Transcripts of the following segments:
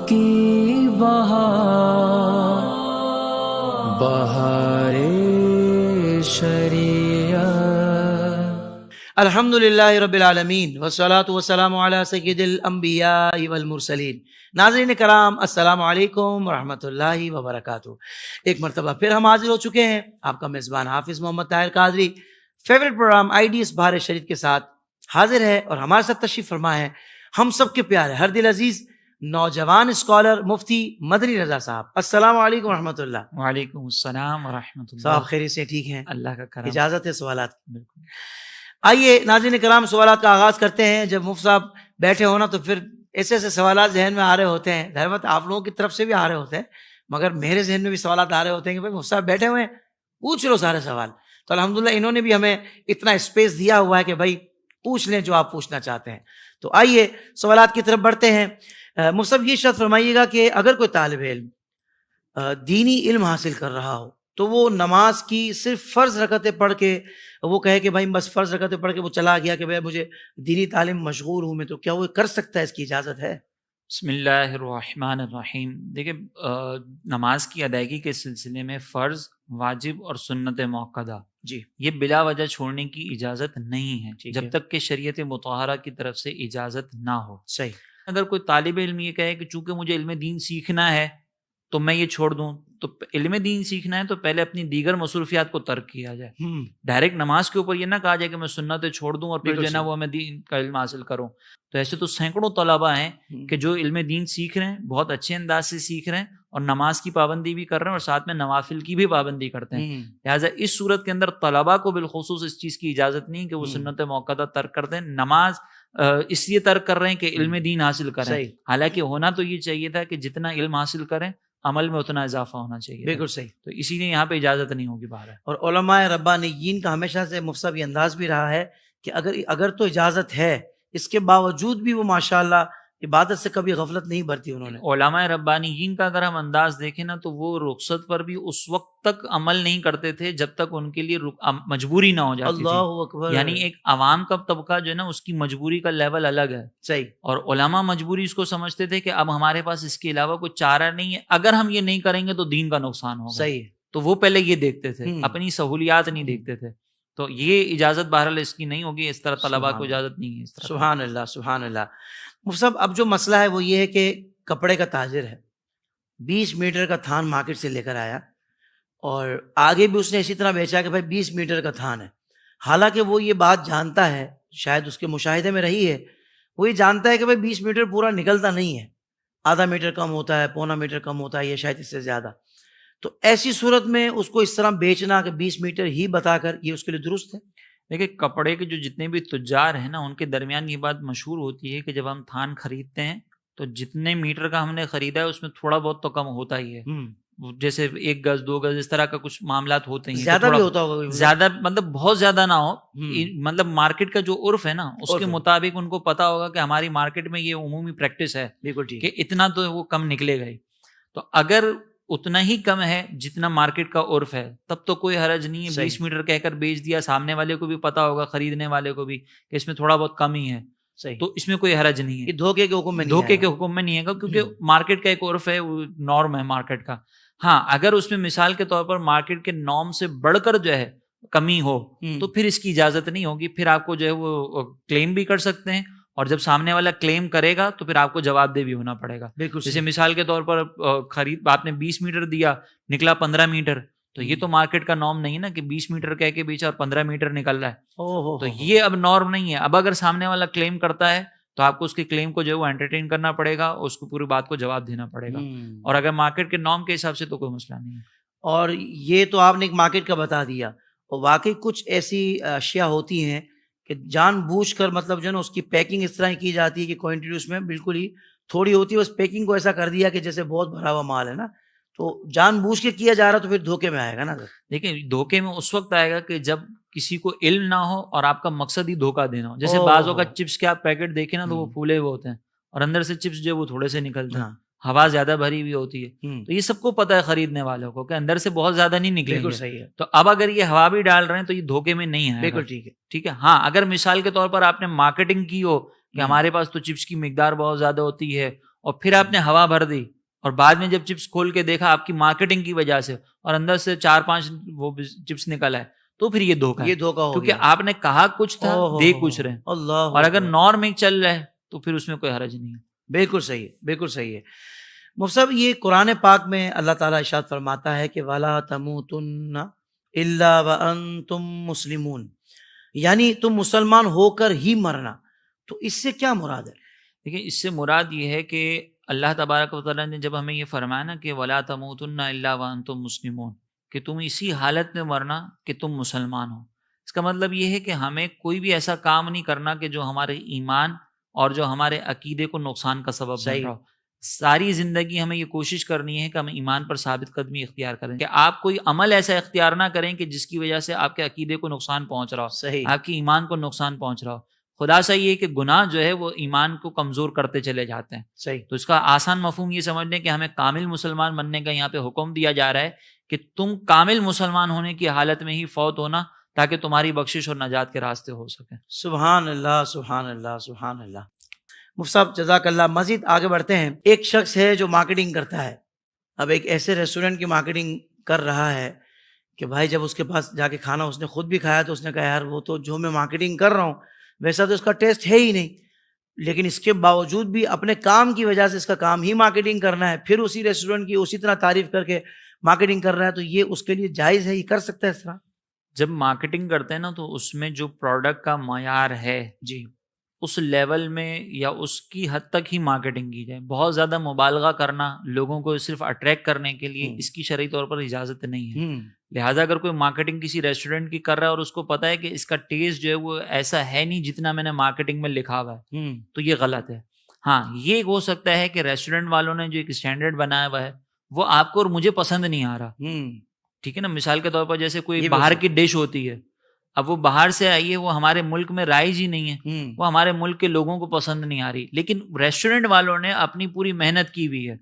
کی بہار بہار شریعت۔ الحمدللہ رب العالمین والصلاة والسلام علی سید الانبیاء والمرسلین۔ ناظرین کرام، السلام علیکم ورحمۃ اللہ وبرکاتہ۔ ایک مرتبہ پھر ہم حاضر ہو چکے ہیں، آپ کا میزبان Hafiz Muhammad Tahir Qadri, favourite programme IDS Bahar Shariat کے ساتھ حاضر ہے، اور ہمارے ساتھ تشریف فرما ہے ہم سب کے پیارے ہر دل عزیز نوجوان اسکالر مفتی مدنی رضا صاحب۔ السلام علیکم ورحمۃ اللہ۔ وعلیکم السلام ورحمۃ اللہ۔ صاحب خیریت سے ٹھیک ہیں؟ اللہ کا کرم۔ اجازت ہے سوالات؟ بالکل۔ آئیے ناظرین کرام، سوالات کا آغاز کرتے ہیں۔ جب مفتی صاحب بیٹھے ہونا تو پھر ایسے ایسے سوالات ذہن میں آ رہے ہوتے ہیں، ظاہر آپ لوگوں کی طرف سے بھی آ رہے ہوتے ہیں، مگر میرے ذہن میں بھی سوالات آ رہے ہوتے ہیں کہ بھائی مفتی صاحب بیٹھے ہوئے ہیں، پوچھ لو سارے سوال۔ تو الحمدللہ انہوں نے بھی ہمیں اتنا اسپیس دیا ہوا ہے کہ بھائی پوچھ لیں جو آپ پوچھنا چاہتے ہیں۔ تو آئیے سوالات کی طرف بڑھتے ہیں۔ مفتی صاحب یہ شرط فرمائیے گا کہ اگر کوئی طالب علم دینی علم حاصل کر رہا ہو تو وہ نماز کی صرف فرض رکعتیں پڑھ کے وہ کہے کہ بھائی بس فرض رکعتیں پڑھ کے وہ چلا گیا کہ بھائی مجھے دینی تعلیم مشغول ہوں میں، تو کیا وہ کر سکتا ہے؟ اس کی اجازت ہے؟ بسم اللہ الرحمن الرحیم۔ دیکھیں، نماز کی ادائیگی کے سلسلے میں فرض، واجب اور سنت موقدہ جی، یہ بلا وجہ چھوڑنے کی اجازت نہیں ہے ٹھیک جب ہے۔ تک کہ شریعت مطہرہ کی طرف سے اجازت نہ ہو۔ صحیح۔ اگر کوئی طالب علم یہ کہے کہ چونکہ مجھے علم دین سیکھنا ہے تو میں یہ چھوڑ دوں، تو علم دین سیکھنا ہے تو پہلے اپنی دیگر مصروفیات کو ترک کیا جائے۔ ڈائریکٹ نماز کے اوپر یہ نہ کہا جائے کہ میں سنتیں چھوڑ دوں اور پھر جو ہے نا وہ میں دین کا علم حاصل کروں۔ تو ایسے تو سینکڑوں طلباء ہیں کہ جو علم دین سیکھ رہے ہیں، بہت اچھے انداز سے سیکھ رہے ہیں اور نماز کی پابندی بھی کر رہے ہیں اور ساتھ میں نوافل کی بھی پابندی کرتے ہیں۔ لہٰذا اس صورت کے اندر طلباء کو بالخصوص اس چیز کی اجازت نہیں کہ وہ سنت موقدہ ترک کر دیں۔ نماز اس لیے ترک کر رہے ہیں کہ علم دین حاصل کریں، حالانکہ ہونا تو یہ چاہیے تھا کہ جتنا علم حاصل کریں عمل میں اتنا اضافہ ہونا چاہیے۔ بالکل صحیح۔ تو اسی لیے یہاں پہ اجازت نہیں ہوگی باہر۔ اور علماء ربانیین کا ہمیشہ سے مفتی صاحب یہ انداز بھی رہا ہے کہ اگر تو اجازت ہے، اس کے باوجود بھی وہ ماشاءاللہ عبادت سے کبھی غفلت نہیں برتی انہوں نے۔ علماء ربانیین کا اگر ہم انداز دیکھیں نا تو وہ رخصت پر بھی اس وقت تک عمل نہیں کرتے تھے جب تک ان کے لیے مجبوری نہ ہو جاتی اللہ تھی۔ اکبر۔ یعنی ایک عوام کا طبقہ جو ہے نا اس کی مجبوری کا لیول الگ ہے، صحیح۔ اور علماء مجبوری اس کو سمجھتے تھے کہ اب ہمارے پاس اس کے علاوہ کوئی چارہ نہیں ہے، اگر ہم یہ نہیں کریں گے تو دین کا نقصان ہوگا۔ صحیح۔ تو وہ پہلے یہ دیکھتے تھے، اپنی سہولیات نہیں دیکھتے تھے۔ تو یہ اجازت بہرحال اس کی نہیں ہوگی، اس طرح طلباء کو اجازت نہیں ہے اس طرح۔ سبحان اللہ، سبحان اللہ۔ مفتی صاحب اب جو مسئلہ ہے وہ یہ ہے کہ کپڑے کا تاجر ہے، 20 میٹر کا تھان مارکیٹ سے لے کر آیا اور آگے بھی اس نے اسی طرح بیچا کہ بھائی 20 میٹر کا تھان ہے، حالانکہ وہ یہ بات جانتا ہے، شاید اس کے مشاہدے میں رہی ہے، وہ یہ جانتا ہے کہ بھائی 20 میٹر پورا نکلتا نہیں ہے، آدھا میٹر کم ہوتا ہے، پونا میٹر کم ہوتا ہے، یا شاید اس سے زیادہ۔ تو ایسی صورت میں اس کو اس طرح بیچنا کہ 20 میٹر ہی بتا کر، یہ اس کے لیے درست ہے؟ دیکھیں، کپڑے کے جو جتنے بھی تجار ہیں نا ان کے درمیان یہ بات مشہور ہوتی ہے کہ جب ہم تھان خریدتے ہیں تو جتنے میٹر کا ہم نے خریدا ہے اس میں تھوڑا بہت تو کم ہوتا ہی ہے، جیسے 1 گز 2 گز اس طرح کا کچھ معاملات ہوتے ہیں، زیادہ بھی ہوتا ہوگا، زیادہ مطلب بہت زیادہ نہ ہو، مطلب مارکیٹ کا جو عرف ہے نا اس کے مطابق ان کو پتا ہوگا کہ ہماری مارکیٹ میں یہ عمومی پریکٹس ہے کہ اتنا تو وہ کم نکلے گا ہی۔ تو اگر اتنا ہی کم ہے جتنا مارکیٹ کا عرف ہے تب تو کوئی حرج نہیں ہے، 20 میٹر کہہ کر بیچ دیا، سامنے والے کو بھی پتا ہوگا، خریدنے والے کو بھی، کہ اس میں تھوڑا بہت کم ہی ہے، تو اس میں کوئی حرج نہیں ہے، دھوکے کے حکم میں نہیں ہے، کیونکہ مارکیٹ کا ایک عرف ہے، نارم ہے مارکیٹ کا۔ ہاں، اگر اس میں مثال کے طور پر مارکیٹ کے نارم سے بڑھ کر جو ہے کمی ہو تو پھر اس کی اجازت نہیں ہوگی، پھر آپ کو جو ہے وہ کلیم بھی کر سکتے ہیں، اور جب سامنے والا کلیم کرے گا تو پھر آپ کو جواب دہ بھی ہونا پڑے گا۔ جیسے مثال کے طور پر خرید آپ نے 20 میٹر دیا، نکلا 15 میٹر، تو یہ تو مارکیٹ کا نارم نہیں ہے نا کہ 20 میٹر کہہ کے بیچا اور 15 میٹر نکل رہا ہے، تو یہ اب نارم نہیں ہے۔ اب اگر سامنے والا کلیم کرتا ہے تو آپ کو اس کے کلیم کو جو ہے وہ انٹرٹین کرنا پڑے گا، اس کو پوری بات کو جواب دینا پڑے گا، اور اگر مارکیٹ کے نارم کے حساب سے تو کوئی مسئلہ نہیں ہے۔ اور یہ تو آپ نے ایک مارکیٹ کا بتا دیا، اور واقعی کچھ ایسی اشیاء ہوتی ہیں کہ جان بوجھ کر مطلب جو ہے نا اس کی پیکنگ اس طرح کی جاتی ہے کہ کوانٹٹی اس میں بالکل ہی تھوڑی ہوتی ہے، اس پیکنگ کو ایسا کر دیا کہ جیسے بہت بھرا ہوا مال ہے نا، تو جان بوجھ کے کیا جا رہا تو پھر دھوکے میں آئے گا نا۔ دیکھیں، دھوکے میں اس وقت آئے گا کہ جب کسی کو علم نہ ہو اور آپ کا مقصد ہی دھوکہ دینا ہو۔ جیسے بعضوں کا چپس کے آپ پیکٹ دیکھیں نا تو وہ پھولے ہوئے ہوتے ہیں اور اندر سے چپس جو ہے وہ تھوڑے سے نکلتے ہیں، ہوا زیادہ بھری ہوئی ہوتی ہے، تو یہ سب کو پتا ہے خریدنے والوں کو کہ اندر سے بہت زیادہ نہیں نکلیں گے۔ صحیح ہے۔ تو اب اگر یہ ہوا بھی ڈال رہے ہیں تو یہ دھوکے میں نہیں ہے۔ بالکل ٹھیک ہے، ٹھیک ہے۔ ہاں، اگر مثال کے طور پر آپ نے مارکیٹنگ کی ہو کہ ہمارے پاس تو چپس کی مقدار بہت زیادہ ہوتی ہے اور پھر آپ نے ہوا بھر دی اور بعد میں جب چپس کھول کے دیکھا آپ کی مارکیٹنگ کی وجہ سے اور اندر سے 4-5 وہ چپس نکل آئے تو پھر یہ دھوکہ ہے، دھوکا ہو کیونکہ گیا. آپ نے کہا کچھ تھا دے کچھ رہے ہیں. اللہ اور اگر نارم ایک چل رہا ہے تو پھر اس میں کوئی حرج نہیں ہے. بالکل صحیح ہے، بالکل صحیح ہے. مفتی صاحب یہ قرآن پاک میں اللہ تعالیٰ ارشاد فرماتا ہے کہ وَلَا تَمُوتُنَّ إِلَّا وَأَنْتُمْ مُسْلِمُونَ، یعنی تم مسلمان ہو کر ہی مرنا. تو اس سے کیا مراد ہے؟ دیکھیں اس سے مراد یہ ہے کہ اللہ تبارک و تعالیٰ نے جب ہمیں یہ فرمایا نا کہ وَلَا تَمُوتُنَّ إِلَّا وَأَنْتُمْ مُسْلِمُونَ، کہ تم اسی حالت میں مرنا کہ تم مسلمان ہو. اس کا مطلب یہ ہے کہ ہمیں کوئی بھی ایسا کام نہیں کرنا کہ جو ہمارے ایمان اور جو ہمارے عقیدے کو نقصان کا سبب بن رہا ہو. ساری زندگی ہمیں یہ کوشش کرنی ہے کہ ہم ایمان پر ثابت قدمی اختیار کریں، کہ آپ کوئی عمل ایسا اختیار نہ کریں کہ جس کی وجہ سے آپ کے عقیدے کو نقصان پہنچ رہا ہو، صحیح. آپ کی ایمان کو نقصان پہنچ رہا ہو. خدا سا یہ کہ گناہ جو ہے وہ ایمان کو کمزور کرتے چلے جاتے ہیں. صحیح. تو اس کا آسان مفہوم یہ سمجھنے کہ ہمیں کامل مسلمان بننے کا یہاں پہ حکم دیا جا رہا ہے کہ تم کامل مسلمان ہونے کی حالت میں ہی فوت ہونا تاکہ تمہاری بخشش اور نجات کے راستے ہو سکیں. سبحان اللہ، سبحان اللہ، سبحان اللہ. مفتی صاحب جزاک اللہ. مزید آگے بڑھتے ہیں. ایک شخص ہے جو مارکیٹنگ کرتا ہے، اب ایک ایسے ریسٹورینٹ کی مارکیٹنگ کر رہا ہے کہ بھائی جب اس کے پاس جا کے کھانا اس نے خود بھی کھایا تو اس نے کہا یار وہ تو جو میں مارکیٹنگ کر رہا ہوں ویسا تو اس کا ٹیسٹ ہے ہی نہیں، لیکن اس کے باوجود بھی اپنے کام کی وجہ سے اس کا کام ہی مارکیٹنگ کرنا ہے، پھر اسی ریسٹورینٹ کی اسی طرح تعریف کر کے مارکیٹنگ کر رہا ہے. تو یہ اس کے لیے جائز ہے، یہ کر سکتا ہے اس طرح؟ جب مارکیٹنگ کرتے ہیں نا تو اس میں جو پروڈکٹ کا معیار ہے جی اس لیول میں یا اس کی حد تک ہی مارکیٹنگ کی جائے. بہت زیادہ مبالغہ کرنا لوگوں کو صرف اٹریکٹ کرنے کے لیے اس کی شرعی طور پر اجازت نہیں ہے. لہٰذا اگر کوئی مارکیٹنگ کسی ریسٹورینٹ کی کر رہا ہے اور اس کو پتا ہے کہ اس کا ٹیسٹ جو ہے وہ ایسا ہے نہیں جتنا میں نے مارکیٹنگ میں لکھا ہوا ہے تو یہ غلط ہے. ہاں یہ ہو سکتا ہے کہ ریسٹورینٹ والوں نے جو ایک اسٹینڈرڈ بنایا ہوا ہے وہ آپ کو اور مجھے پسند نہیں آ رہا. ٹھیک ہے نا، مثال کے طور پر جیسے کوئی باہر کی ڈش ہوتی ہے، اب وہ باہر سے آئی ہے، وہ ہمارے ملک میں رائج ہی نہیں ہے، وہ ہمارے ملک کے لوگوں کو پسند نہیں آ رہی، لیکن ریسٹورینٹ والوں نے اپنی پوری محنت کی ہوئی ہے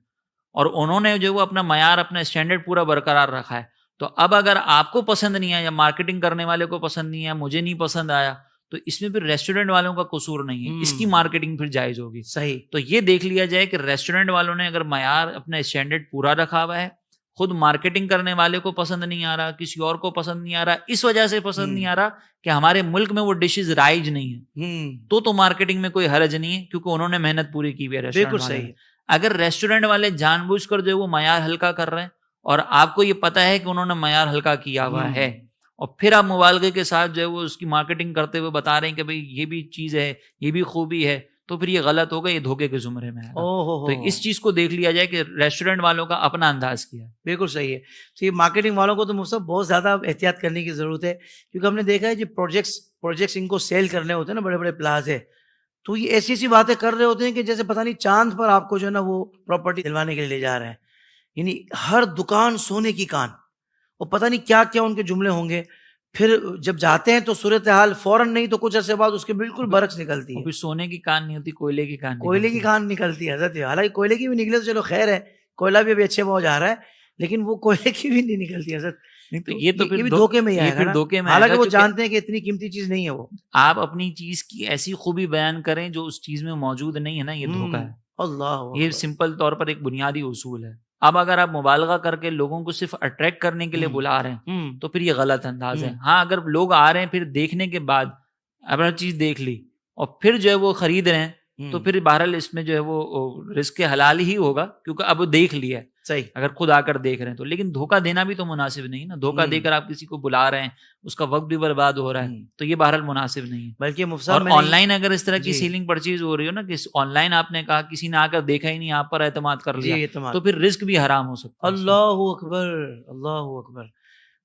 اور انہوں نے جو وہ اپنا معیار اپنا اسٹینڈرڈ پورا برقرار رکھا ہے. تو اب اگر آپ کو پسند نہیں آیا یا مارکیٹنگ کرنے والے کو پسند نہیں آیا، مجھے نہیں پسند آیا، تو اس میں پھر ریسٹورینٹ والوں کا قصور نہیں ہے، اس کی مارکیٹنگ پھر جائز ہوگی. صحیح. تو یہ دیکھ لیا جائے کہ ریسٹورینٹ والوں نے اگر معیار اپنا اسٹینڈرڈ پورا رکھا ہوا ہے، خود مارکیٹنگ کرنے والے کو پسند نہیں آ رہا، کسی اور کو پسند نہیں آ رہا، اس وجہ سے پسند نہیں آ رہا کہ ہمارے ملک میں وہ ڈشز رائج نہیں ہیں، تو مارکیٹنگ میں کوئی حرج نہیں ہے کیونکہ انہوں نے محنت پوری کی ہوئی ہے. بالکل صحیح. اگر ریسٹورینٹ والے جان بوجھ کر جو وہ معیار ہلکا کر رہے ہیں اور آپ کو یہ پتا ہے کہ انہوں نے معیار ہلکا کیا ہوا ہے اور پھر آپ مبالغے کے ساتھ جو ہے وہ اس کی مارکیٹنگ کرتے ہوئے بتا رہے ہیں کہ بھئی یہ بھی چیز ہے، یہ بھی خوبی ہے، تو پھر یہ غلط ہوگا، یہ دھوکے کے زمرے میں ہے. تو اس چیز کو دیکھ لیا جائے کہ ریسٹورینٹ والوں کا اپنا انداز کیا ہے. بالکل صحیح ہے. تو یہ مارکیٹنگ والوں کو تو مصطفیٰ بہت زیادہ احتیاط کرنے کی ضرورت ہے، کیونکہ ہم نے دیکھا ہے جو پروجیکٹس ان کو سیل کرنے ہوتے ہیں نا، بڑے بڑے پلازے، تو یہ ایسی ایسی باتیں کر رہے ہوتے ہیں کہ جیسے پتہ نہیں چاند پر آپ کو جو ہے نا وہ پراپرٹی دلوانے کے لیے لے جا رہے ہیں. یعنی ہر دکان سونے کی کان، اور پتہ نہیں کیا کیا ان کے جملے ہوں گے. پھر جب جاتے ہیں تو صورتحال فوراً نہیں تو کچھ عرصے بعد اس کے بالکل برعکس نکلتی ہے. پھر سونے کی کان نہیں ہوتی، کوئلے کی کان. کوئلے کی کان نکلتی ہے حضرت. حالانکہ کوئلے کی بھی نکلے تو چلو خیر ہے، کوئلہ بھی ابھی اچھے بہو جا رہا ہے، لیکن وہ کوئلے کی بھی نہیں نکلتی حضرت. یہ تو بھی دھوکے میں ہی ہے، دھوکے میں. حالانکہ وہ جانتے ہیں کہ اتنی قیمتی چیز نہیں ہے. وہ آپ اپنی چیز کی ایسی خوبی بیان کریں جو اس چیز میں موجود نہیں ہے نا، یہ دھوکہ ہے. اللہ، یہ سمپل طور پر ایک بنیادی اصول ہے. اب اگر آپ مبالغہ کر کے لوگوں کو صرف اٹریکٹ کرنے کے لیے بلا رہے ہیں تو پھر یہ غلط انداز ہے. ہاں اگر لوگ آ رہے ہیں پھر دیکھنے کے بعد اپنا چیز دیکھ لی اور پھر جو ہے وہ خرید رہے ہیں تو پھر بہرحال اس میں جو ہے وہ رزق حلال ہی ہوگا کیونکہ اب وہ دیکھ لیا ہے. صحیح. اگر خود آ کر دیکھ رہے ہیں تو، لیکن دھوکہ دینا بھی تو مناسب نہیں نا. دھوکہ دے کر آپ کسی کو بلا رہے ہیں، اس کا وقت بھی برباد ہو رہا ہے، تو یہ بہرحال مناسب نہیں ہے. بلکہ اور آن لائن اگر اس طرح کی سیلنگ پرچیز ہو رہی ہو نا کہ آن لائن آپ نے کہا کسی نے آ کر دیکھا ہی نہیں، آپ پر اعتماد کر لیا، تو پھر رزق بھی حرام ہو سکتا ہے. اللہ اکبر، اللہ اکبر.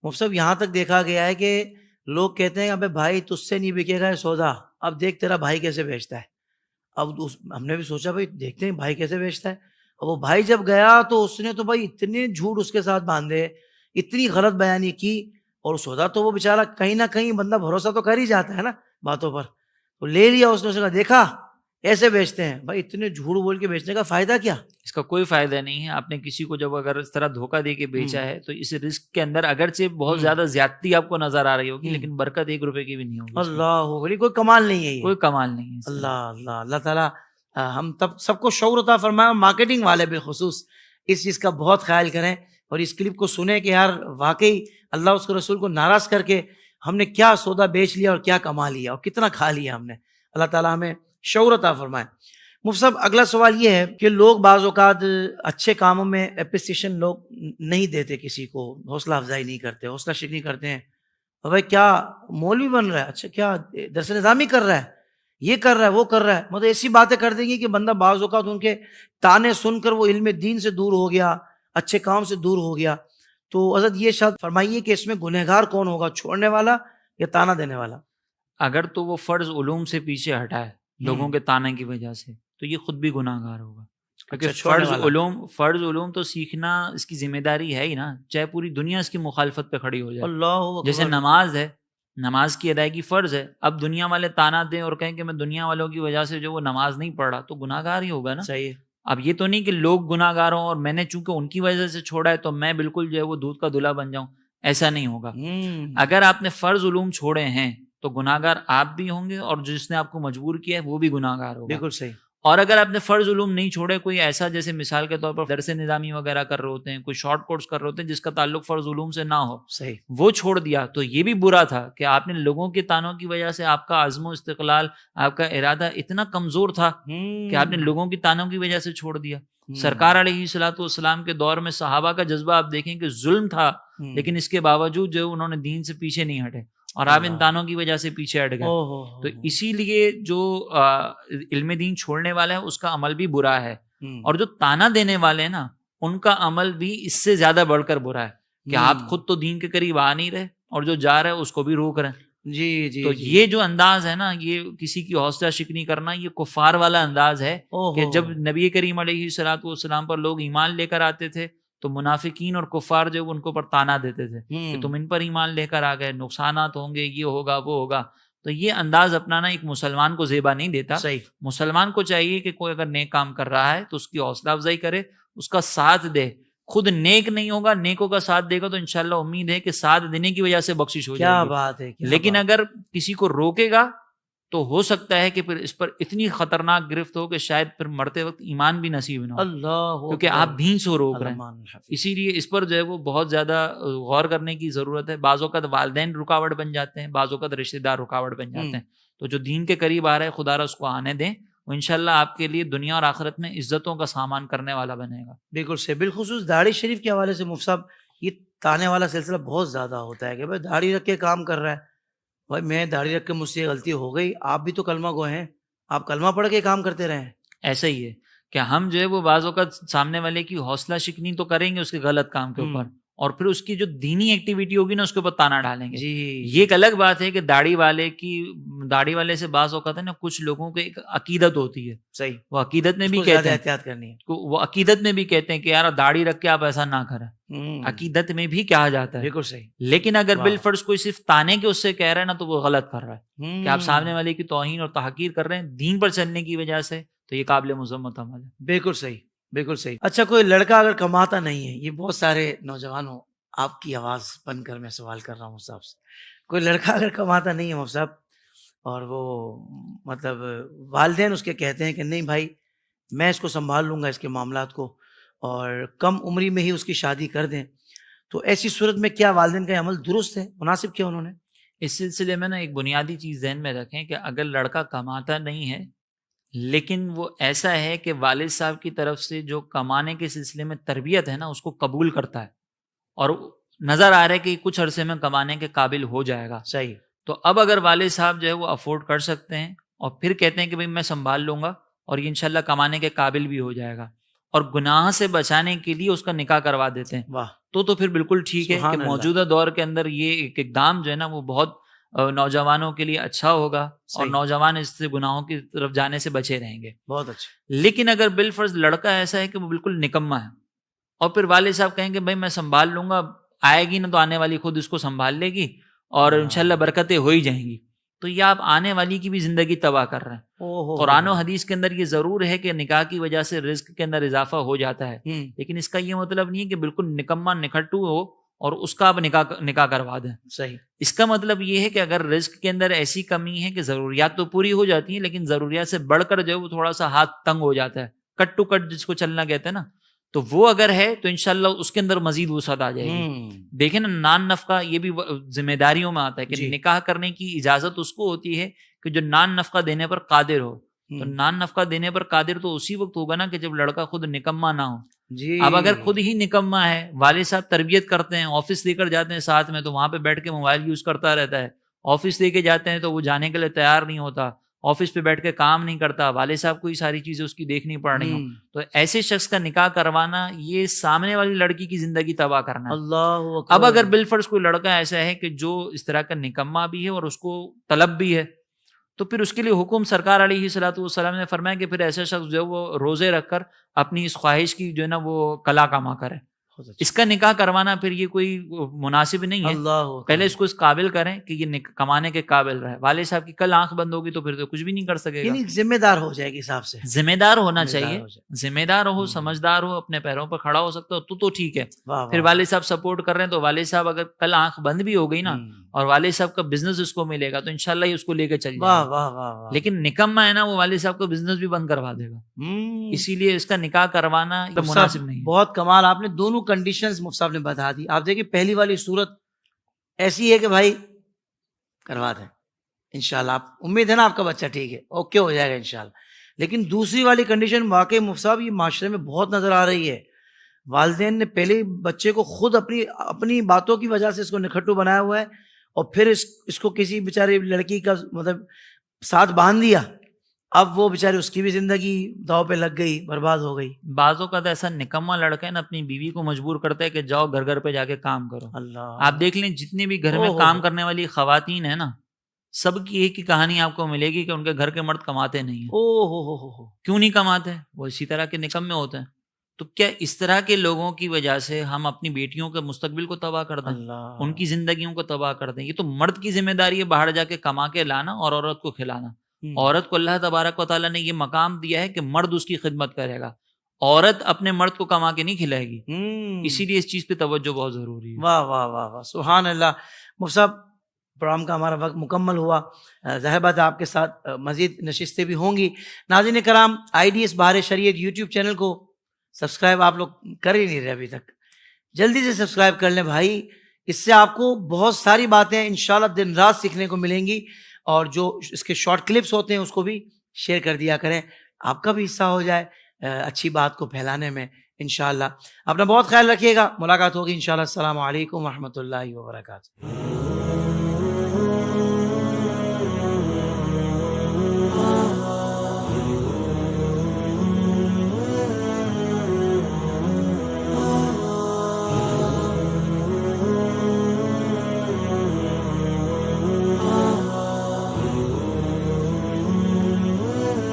مفتی صاحب یہاں تک دیکھا گیا ہے کہ لوگ کہتے ہیں ابے بھائی تجھ سے نہیں بکے گا یہ سودا، اب دیکھ تیرا بھائی کیسے بیچتا ہے. اب ہم نے بھی سوچا بھائی دیکھتے ہیں بھائی کیسے بیچتا ہے. اور وہ بھائی جب گیا تو اس نے تو بھائی اتنے جھوٹ اس کے ساتھ باندھے، اتنی غلط بیانی کی، اور سودا تو وہ بیچارہ کہیں نہ کہیں بندہ بھروسہ تو کر ہی جاتا ہے نا باتوں پر، تو لے لیا اس نے کہا دیکھا ایسے بیچتے ہیں. بھائی اتنے جھوٹ بول کے بیچنے کا فائدہ کیا؟ اس کا کوئی فائدہ نہیں ہے. آپ نے کسی کو جب اگر اس طرح دھوکہ دے کے بیچا ہے تو اس رزق کے اندر اگرچہ بہت زیادہ زیادتی آپ کو نظر آ رہی ہوگی لیکن برکت 1 روپے کی بھی نہیں ہوگی. اللہ، کوئی کمال نہیں ہے، کوئی کمال نہیں ہے. اللہ اللہ اللہ تعالیٰ ہم تب سب کو شعور عطا فرمائے، مارکیٹنگ والے بالخصوص اس چیز کا بہت خیال کریں اور اس کلپ کو سنیں کہ یار واقعی اللہ اس کے رسول کو ناراض کر کے ہم نے کیا سودا بیچ لیا اور کیا کما لیا اور کتنا کھا لیا ہم نے. اللہ تعالیٰ ہمیں شعور عطا فرمائے. مفتی صاحب اگلا سوال یہ ہے کہ لوگ بعض اوقات اچھے کاموں میں اپریسیشن لوگ نہیں دیتے، کسی کو حوصلہ افزائی نہیں کرتے، حوصلہ شکنی کرتے ہیں. بھائی کیا مولوی بن رہا ہے، اچھا کیا درس نظامی کر رہا ہے، یہ کر رہا ہے، وہ کر رہا ہے، مطلب ایسی باتیں کر دیں گے کہ بندہ بعض اوقات ان کے تانے سن کر وہ علم دین سے دور ہو گیا، اچھے کام سے دور ہو گیا. تو حضرت یہ شاید فرمائیے کہ اس میں گنہگار کون ہوگا، چھوڑنے والا یا تانا دینے والا؟ اگر تو وہ فرض علوم سے پیچھے ہٹا ہے لوگوں کے تانے کی وجہ سے تو یہ خود بھی گناہ گار ہوگا. کیونکہ فرض علوم تو سیکھنا اس کی ذمہ داری ہے ہی نا، چاہے پوری دنیا اس کی مخالفت پہ کھڑی ہو جائے. اللہ جیسے نماز ہے، نماز کی ادائیگی فرض ہے، اب دنیا والے تانا دیں اور کہیں کہ میں دنیا والوں کی وجہ سے جو وہ نماز نہیں پڑھ رہا تو گناہ گار ہی ہوگا نا. صحیح ہے. اب یہ تو نہیں کہ لوگ گناہ گار ہوں اور میں نے چونکہ ان کی وجہ سے چھوڑا ہے تو میں بالکل جو ہے وہ دودھ کا دلہا بن جاؤں، ایسا نہیں ہوگا. اگر آپ نے فرض علوم چھوڑے ہیں تو گناہ گار آپ بھی ہوں گے اور جس نے آپ کو مجبور کیا ہے وہ بھی گناہ گار ہوگا. بالکل صحیح. اور اگر آپ نے فرض علوم نہیں چھوڑے، کوئی ایسا جیسے مثال کے طور پر درس نظامی وغیرہ کر رہے ہوتے ہیں، کوئی شارٹ کورس کر رہے ہوتے ہیں جس کا تعلق فرض علوم سے نہ ہو، صحیح، وہ چھوڑ دیا تو یہ بھی برا تھا کہ آپ نے لوگوں کے تانوں کی وجہ سے آپ کا عزم و استقلال، آپ کا ارادہ اتنا کمزور تھا کہ آپ نے لوگوں کی تانوں کی وجہ سے چھوڑ دیا. سرکار علیہ الصلوۃ والسلام کے دور میں صحابہ کا جذبہ آپ دیکھیں کہ ظلم تھا، لیکن اس کے باوجود جو انہوں نے دین سے پیچھے نہیں ہٹے اور آپ ان تانوں کی وجہ سے پیچھے ہٹ گئے. تو اسی لیے جو علم دین چھوڑنے والا ہے اس کا عمل بھی برا ہے، اور جو تانا دینے والے ہیں نا ان کا عمل بھی اس سے زیادہ بڑھ کر برا ہے کہ آپ خود تو دین کے قریب آ نہیں رہے اور جو جا رہے اس کو بھی روک رہے ہیں. جی. تو یہ جو انداز ہے نا، یہ کسی کی حوصلہ شکنی کرنا، یہ کفار والا انداز ہے کہ جب نبی کریم علیہ الصلوۃ والسلام پر لوگ ایمان لے کر آتے تھے تو منافقین اور کفار جو ان کو پر تانا دیتے تھے کہ تم ان پر ایمان لے کر آ گئے، نقصانات ہوں گے، یہ ہوگا وہ ہوگا. تو یہ انداز اپنانا ایک مسلمان کو زیبا نہیں دیتا. صحیح. مسلمان کو چاہیے کہ کوئی اگر نیک کام کر رہا ہے تو اس کی حوصلہ افزائی کرے، اس کا ساتھ دے. خود نیک نہیں ہوگا، نیکوں کا ساتھ دے گا تو انشاءاللہ امید ہے کہ ساتھ دینے کی وجہ سے بخشش ہو جائے گی. کیا بات ہے. لیکن اگر کسی کو روکے گا تو ہو سکتا ہے کہ پھر اس پر اتنی خطرناک گرفت ہو کہ شاید پھر مرتے وقت ایمان بھی نصیب نہ ہو، اللہ، کیونکہ آپ دین سے روک رہے ہیں. اسی لیے اس پر جو ہے وہ بہت زیادہ غور کرنے کی ضرورت ہے. بعض اوقات والدین رکاوٹ بن جاتے ہیں، بعض اوقات رشتہ دار رکاوٹ بن جاتے ہیں. تو جو دین کے قریب آ رہا ہے خدا را اس کو آنے دیں، وہ انشاءاللہ آپ کے لیے دنیا اور آخرت میں عزتوں کا سامان کرنے والا بنے گا. بالکل سے. بالخصوص داڑھی شریف کے حوالے سے مفتی صاحب یہ تانے والا سلسلہ بہت زیادہ ہوتا ہے کہ بھائی داڑھی رکھ کے کام کر رہا ہے. بھائی میں داڑھی رکھ کے مجھ سے غلطی ہو گئی، آپ بھی تو کلمہ گو ہیں، آپ کلمہ پڑھ کے کام کرتے رہے ہیں. ایسا ہی ہے کہ ہم جو ہے وہ بعض اوقات سامنے والے کی حوصلہ شکنی تو کریں گے اس کے غلط کام کے اوپر، اور پھر اس کی جو دینی ایکٹیویٹی ہوگی نا اس کے اوپر تانا ڈالیں گے. یہ ایک الگ بات ہے کہ داڑھی والے سے بعض اوقات ہے نا کچھ لوگوں کو ایک عقیدت ہوتی ہے. صحیح. وہ عقیدت میں بھی کہتے ہیں احتیاط کرنی ہے. وہ عقیدت میں بھی کہتے ہیں کہ یار داڑھی رکھ کے آپ ایسا نہ کریں. عقیدت میں بھی کہا جاتا ہے. بالکل صحیح. لیکن اگر بالفرض کوئی صرف تانے کے اس سے کہہ رہا ہے نا تو وہ غلط کر رہا ہے کہ آپ سامنے والے کی توہین اور تحقیر کر رہے ہیں دین پر چلنے کی وجہ سے، تو یہ قابل مذمت عمل ہے. بالکل صحیح. بالکل صحیح. اچھا کوئی لڑکا اگر کماتا نہیں ہے، یہ بہت سارے نوجوانوں، آپ کی آواز بن کر میں سوال کر رہا ہوں صاحب سے، کوئی لڑکا اگر کماتا نہیں ہے مفتی صاحب اور وہ مطلب والدین اس کے کہتے ہیں کہ نہیں بھائی میں اس کو سنبھال لوں گا اس کے معاملات کو، اور کم عمری میں ہی اس کی شادی کر دیں، تو ایسی صورت میں کیا والدین کا عمل درست ہے، مناسب کیا انہوں نے؟ اس سلسلے میں نا ایک بنیادی چیز ذہن میں رکھیں کہ اگر لڑکا کماتا نہیں ہے لیکن وہ ایسا ہے کہ والد صاحب کی طرف سے جو کمانے کے سلسلے میں تربیت ہے نا اس کو قبول کرتا ہے اور نظر آ رہا ہے کہ کچھ عرصے میں کمانے کے قابل ہو جائے گا. صحیح. تو اب اگر والد صاحب جو ہے وہ افورڈ کر سکتے ہیں اور پھر کہتے ہیں کہ بھئی میں سنبھال لوں گا اور یہ انشاءاللہ کمانے کے قابل بھی ہو جائے گا اور گناہ سے بچانے کے لیے اس کا نکاح کروا دیتے ہیں، واہ، تو پھر بالکل ٹھیک ہے کہ موجودہ دور کے اندر یہ ایک اقدام جو ہے نا وہ بہت نوجوانوں کے لیے اچھا ہوگا اور نوجوان اس سے گناہوں کی طرف جانے سے بچے رہیں گے. بہت اچھا. لیکن اگر بالفرض لڑکا ایسا ہے کہ وہ بالکل نکما ہے اور پھر والد صاحب کہیں گے بھائی میں سنبھال لوں گا، آئے گی نا تو آنے والی خود اس کو سنبھال لے گی اور انشاءاللہ برکتیں ہو ہی جائیں گی، تو یہ آپ آنے والی کی بھی زندگی تباہ کر رہے ہیں. قرآن و حدیث کے اندر یہ ضرور ہے کہ نکاح کی وجہ سے رزق کے اندر اضافہ ہو جاتا ہے، لیکن اس کا یہ مطلب نہیں ہے کہ بالکل نکما نکھٹو ہو اور اس کا آپ نکاح کروا دیں. صحیح. اس کا مطلب یہ ہے کہ اگر رزق کے اندر ایسی کمی ہے کہ ضروریات تو پوری ہو جاتی ہیں لیکن ضروریات سے بڑھ کر جو ہے وہ تھوڑا سا ہاتھ تنگ ہو جاتا ہے, کٹ ٹو کٹ جس کو چلنا کہتے ہیں نا, تو وہ اگر ہے تو انشاءاللہ اس کے اندر مزید وسعت آ جائے گی. دیکھیں نا, نان نفقہ یہ بھی ذمہ داریوں میں آتا ہے کہ نکاح کرنے کی اجازت اس کو ہوتی ہے کہ جو نان نفقہ دینے پر قادر ہو. تو نان نفقہ دینے پر قادر تو اسی وقت ہوگا نا کہ جب لڑکا خود نکما نہ ہو. اب اگر خود ہی نکما ہے, والد صاحب تربیت کرتے ہیں, آفس لے کر جاتے ہیں ساتھ میں, تو وہاں پہ بیٹھ کے موبائل یوز کرتا رہتا ہے. آفس لے کے جاتے ہیں تو وہ جانے کے لیے تیار نہیں ہوتا, آفس پہ بیٹھ کے کام نہیں کرتا, والد صاحب کو ہی ساری چیزیں اس کی دیکھنی پڑ رہی ہوں, تو ایسے شخص کا نکاح کروانا یہ سامنے والی لڑکی کی زندگی تباہ کرنا ہے. اللہ اب اگر بالفرض کوئی لڑکا ایسا ہے کہ جو اس طرح کا نکما بھی ہے اور اس کو طلب بھی ہے, تو پھر اس کے لیے حکم سرکار علیہ الصلوۃ والسلام نے فرمایا کہ پھر ایسا شخص جو ہے وہ روزے رکھ کر اپنی اس خواہش کی جو ہے نا وہ کلا کما کرے. اس کا نکاح کروانا پھر یہ کوئی مناسب نہیں ہے. پہلے اس کو اس قابل کریں کہ یہ کمانے کے قابل رہے. والد صاحب کی کل آنکھ بند ہوگی تو پھر تو کچھ بھی نہیں کر سکے گا. ذمہ دار ہو جائے گی حساب سے, ذمہ دار ہونا چاہیے, ذمہ دار ہو, سمجھدار ہو, اپنے پیروں پر کھڑا ہو سکتا ہو تو ٹھیک ہے. پھر والد صاحب سپورٹ کر رہے ہیں تو والد صاحب اگر کل آنکھ بند بھی ہو گئی نا اور والد صاحب کا بزنس اس کو ملے گا تو انشاءاللہ یہ اس کو لے کے چل جائے گا. لیکن نکما ہے نا, وہ والد صاحب کا بزنس بھی بند کروا دے گا. اسی لیے اس کا نکاح کروانا مناسب نہیں. بہت کمال, آپ نے دونوں کنڈیشنز مفتی صاحب نے بتا دی. آپ دیکھیں پہلی والی صورت ایسی ہے کہ بھائی کروا دیں انشاءاللہ, آپ امید ہے نا آپ کا بچہ ٹھیک ہے, اوکے ہو جائے گا انشاءاللہ. لیکن دوسری والی کنڈیشن واقعی مفتی صاحب یہ معاشرے میں بہت نظر آ رہی ہے. والدین نے پہلے بچے کو خود اپنی باتوں کی وجہ سے اس کو نکھٹو بنایا ہوا ہے, اور پھر اس کو کسی بیچارے لڑکی کا مطلب ساتھ باندھ دیا. اب وہ بیچارے اس کی بھی زندگی داؤ پہ لگ گئی, برباد ہو گئی. بعضوں کا تو ایسا نکما لڑکا ہے نا اپنی بیوی کو مجبور کرتا ہے کہ جاؤ گھر گھر پہ جا کے کام کرو. اللہ, آپ دیکھ لیں جتنی بھی گھر میں کام کرنے والی خواتین ہیں نا, سب کی ایک ہی کہانی آپ کو ملے گی کہ ان کے گھر کے مرد کماتے نہیں ہیں. کیوں نہیں کماتے؟ وہ اسی طرح کے نکمے ہوتے ہیں. تو کیا اس طرح کے لوگوں کی وجہ سے ہم اپنی بیٹیوں کے مستقبل کو تباہ کر دیں, ان کی زندگیوں کو تباہ کر دیں؟ یہ تو مرد کی ذمہ داری ہے باہر جا کے کما کے لانا اور عورت کو کھلانا. عورت کو اللہ تبارک و تعالیٰ نے یہ مقام دیا ہے کہ مرد اس کی خدمت کرے گا, عورت اپنے مرد کو کما کے نہیں کھلائے گی. اسی لیے اس چیز پہ توجہ بہت ضروری ہے. واہ واہ واہ واہ, سبحان اللہ. مفتی صاحب پروگرام کا ہمارا وقت مکمل ہوا. ظاہر بات آپ کے ساتھ مزید نشستیں بھی ہوں گی. ناظرین کرام, IDS بہار شریعت یوٹیوب چینل کو سبسکرائب آپ لوگ کر ہی نہیں رہے ابھی تک, جلدی سے سبسکرائب کر لیں بھائی. اس سے آپ کو بہت ساری باتیں انشاءاللہ دن رات سیکھنے کو ملیں گی, اور جو اس کے شارٹ کلپس ہوتے ہیں اس کو بھی شیئر کر دیا کریں, آپ کا بھی حصہ ہو جائے اچھی بات کو پھیلانے میں انشاءاللہ. اپنا بہت خیال رکھیے گا, ملاقات ہوگی انشاءاللہ. السلام علیکم ورحمۃ اللہ وبرکاتہ.